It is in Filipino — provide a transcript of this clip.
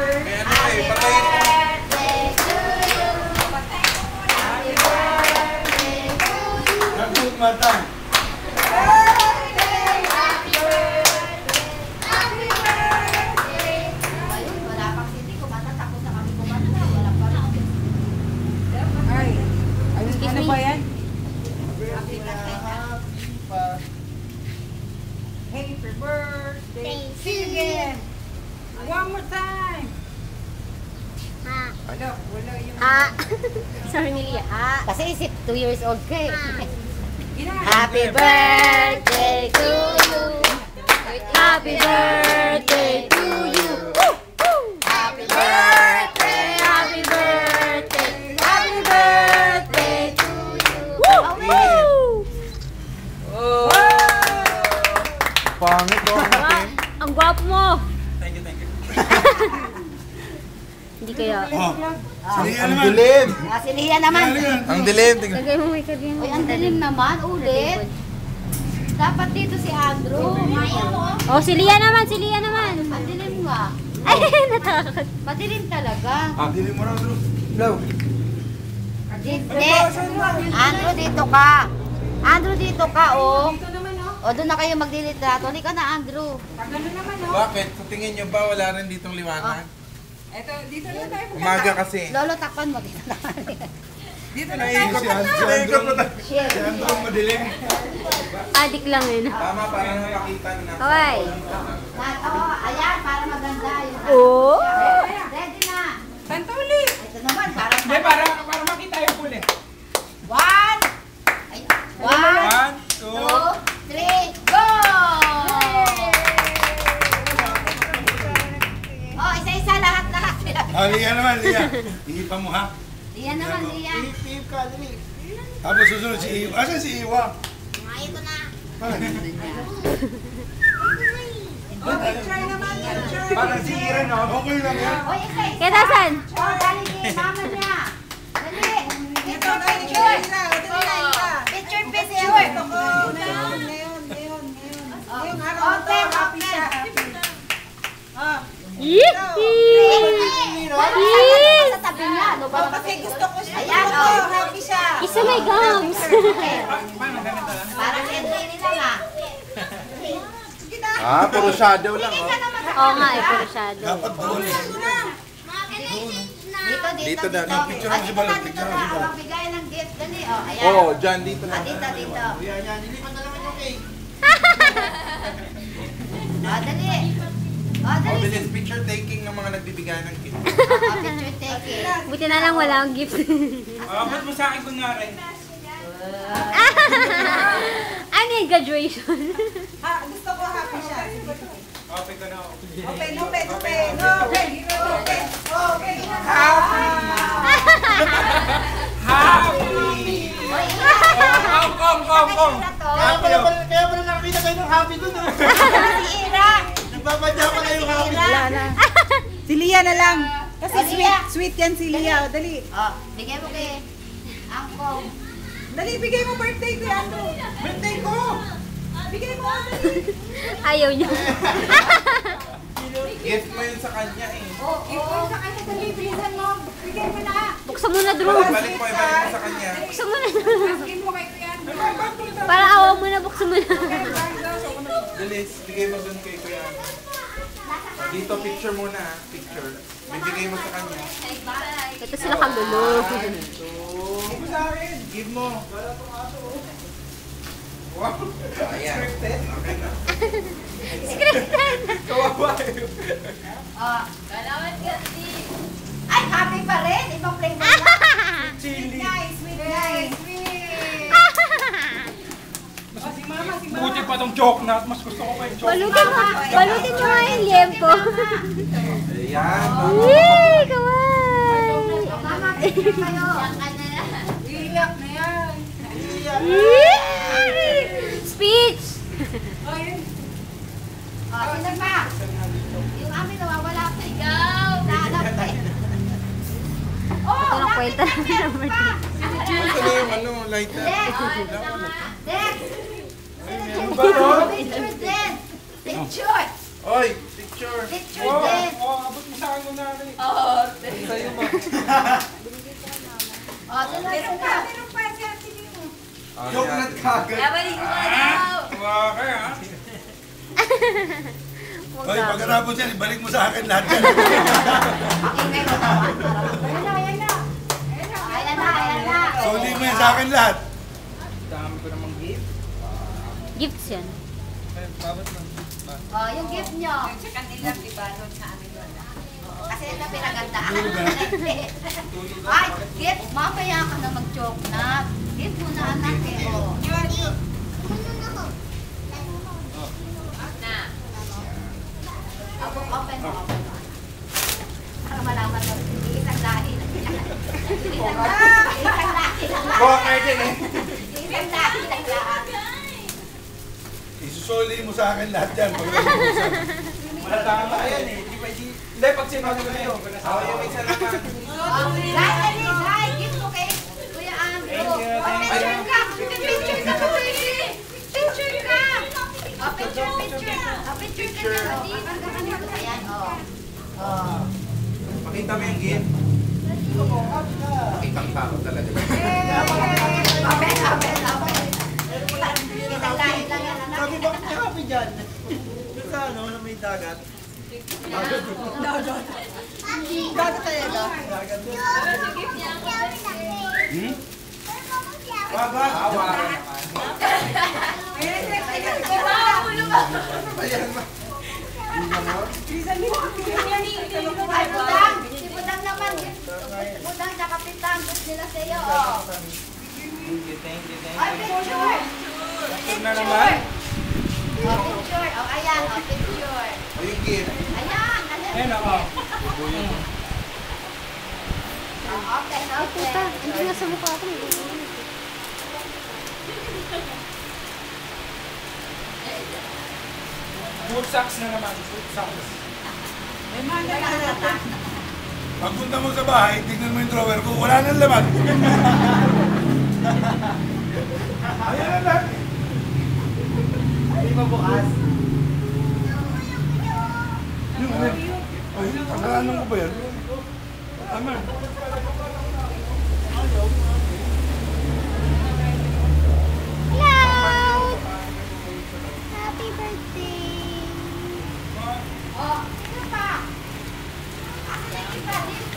Kaya ano eh, patayin mo. Mata. Wala pang sindi, kumanta, tapos na kami kumanta, wala pa rin. Ay, ano ba yan? Happy birthday. Sing again. One more time. Wala yung... Sorry, Nilia. Kasi isip 2 years old ka eh. Happy birthday to you. Happy birthday to you. Happy birthday, happy birthday, happy birthday to you. Oh! Pangit ko ang ating. Ang gwapo mo. Thank you, thank you. Hindi kaya. Ang dilim. Si Lia naman. Ang dilim. Tingnan. Lagay mo may kabin. Uy, ang dilim naman. Ulit. Dapat dito si Andrew. Oh, si Lia naman. Si Lia naman. Ang dilim nga. Ay, natakot. Madilim talaga. Dilim mo na, bro. Hello. Hindi. Andrew, dito ka. Andrew, dito ka, oh. Dito naman, oh. O, doon na kayo magdilitrato. Hindi ka na, Andrew. Pagano naman, oh. Bakit? Sa tingin nyo ba wala rin ditong liwanag? Eto, dito na tayo. Umaga kasi. Lolo, takpan mo. Dito na. Dito na tayo. Naikot mo tayo. Share. Ang madilim. Adik lang yun. Tama, parang nakakita na. Okay. Ayan, para maganda. Oh. Ready na. Kanta ulit. Ito naman, para Hindi, para makita yung huli. 1, 1, 1, 2, 3, go! Oh, isa-isa lahat-lahat. Liya naman, Liya. Iipa mo ha. Liya naman, Liya. Iip ka, dali. Tapos susunod si Iwa. Asan si Iwa? Ito na. Okay, try naman. Try. Parang si Ira, no? Okay lang yan. Oh, isa-isa. Kaya tasan? Oh, dali kay mama niya. Dali. Ito na, Ira. Ito na, Ira. Picture, Ito picture. ko. Ngayon. Ngayong araw na to, happy siya. Yee! Sa tabi niya. Ano ba? Kasi gusto ko siya. Ayan, Gusto ko, oh. happy siya. Isa may gums. Parang Edwin lang ah. Puro shadow lang. Oh. Oo nga, eh, puro shadow. Dapat doon eh. Dito, Dito na. Picture mo si Balot, picture mo si Balot. Magbigay ng gift. Dali, oh. Ayan. Oo, dyan, dito Ah, lang. dito, dito. Yan, yan. Nilipan na naman yung cake. Oh, dali. Oh, Oh, dali. bilis picture taking ng mga nagbibigay ng gift. Oh, picture taking. Buti na lang wala akong gift. Ba't mo sa akin kunwari? Ano yung graduation? Gusto ko happy siya. Okay ka na. Open. Kong. Kaya pala nakakita kayo ng happy doon. Si Ira. Nagpapadya pa kayo ng happy. Wala na. Si Lia na lang. Kasi Oh, Lia. sweet yan si Lia. Dali. Oh, bigay mo kay Angkong. Dali, bigay mo birthday ko yan. Birthday ko! Bigay mo. Ayaw niya. Gift mo yun sa kanya eh. Ipon sa kanya, dali, bilisan mo. Bigay mo na. Buksan mo na, Drew. Ibalik mo sa kanya. Buksan mo na. Askin mo kay Kuya. Para awa mo na, buksan mo na. Bilis, bigay mo dun kay Kuya. Dito, picture muna ah. Picture. Bibigay mo sa kanya. Ito sila kagulo. Give mo sa akin. Give mo. Wow. Ayan. Okay na. Kawawa eh. Oh. Ay, happy pa rin. Ibang flavor na. Sweet guys. Buti pa tong chocolate. Mas gusto ko pa yung chocolate. Balutin mo nga yung liempo. Ayan. Yee! Kawai! Mama, picture kayo. Iyak na yan. Yee! Speech! Oh, yun. Oh, sino pa? Yung amin nawawala pa. Ikaw. Nahanap pa eh. Oh, Ito lang kwenta bakit ng may pa? Ano yung ano, light na? Dex! Ano ba to? Picture, Dex! Picture! Oy, picture. Picture Oh, din. abot mo sa akin muna. Sa'yo mo. Meron pa. Meron pa si Ate Lino. Yung nagkagad. Wow, kaya ha? Hoy, pagkatapos yan, ibalik mo sa akin lahat yan. Ingay mo naman. Ayan na. Ayan na. Suli mo yan sa akin lahat. Dami ko namang gift. Gifts yan. Ay, babot lang. Oh, yung gift nyo. Sa kanila, di ba? Doon sa amin doon. Kasi ito pinagandaan. Ay, gift. Mamaya ka na mag-choke na. Gift mo na anak eh. Oh. Open mo. Para malaman mo. Isang lahi na sila. Isang lahi lang. Walker din eh. Isang lahi lang lahat. Isusuli mo sa akin lahat yan. Pagkatapos mo sa akin. Wala tama yan eh. Hindi, pag sinabi ko na yun. Ako yung isa naman. Guys, gift mo kay Kuya Andrew. Picture ka. Picture ka. Picture ka. Picture. Picture ka. Ayan, oh. Makita mo yung gift. Makitang tao talaga. Open. Isang lahi lang yan, anak. Sabi bakit niya happy dyan? Doon sa ano, na may dagat. Dagat tayo doon. Dagat doon. Baba. Awa naman. Ayan ba? Ay, Budang. Si Budang naman. Budang, nakapitan. Gusto nila sa'yo, oh. Thank you. Ay, picture. Picture na naman. Oh, picture. Oh, ayan, oh, picture. O yung gift. Ayan, Ayun ako. Okay. Puta, hindi nga sa mukha ko. Food socks na naman. Food socks. Pagpunta mo sa bahay, tignan mo yung drawer ko. Wala nang laman. Ayan na lang. Hindi pa bukas. Ay, pagkaanan ko ba yan? Tama. Cloud! Happy birthday! Oh, ito pa. Ito pa, dito.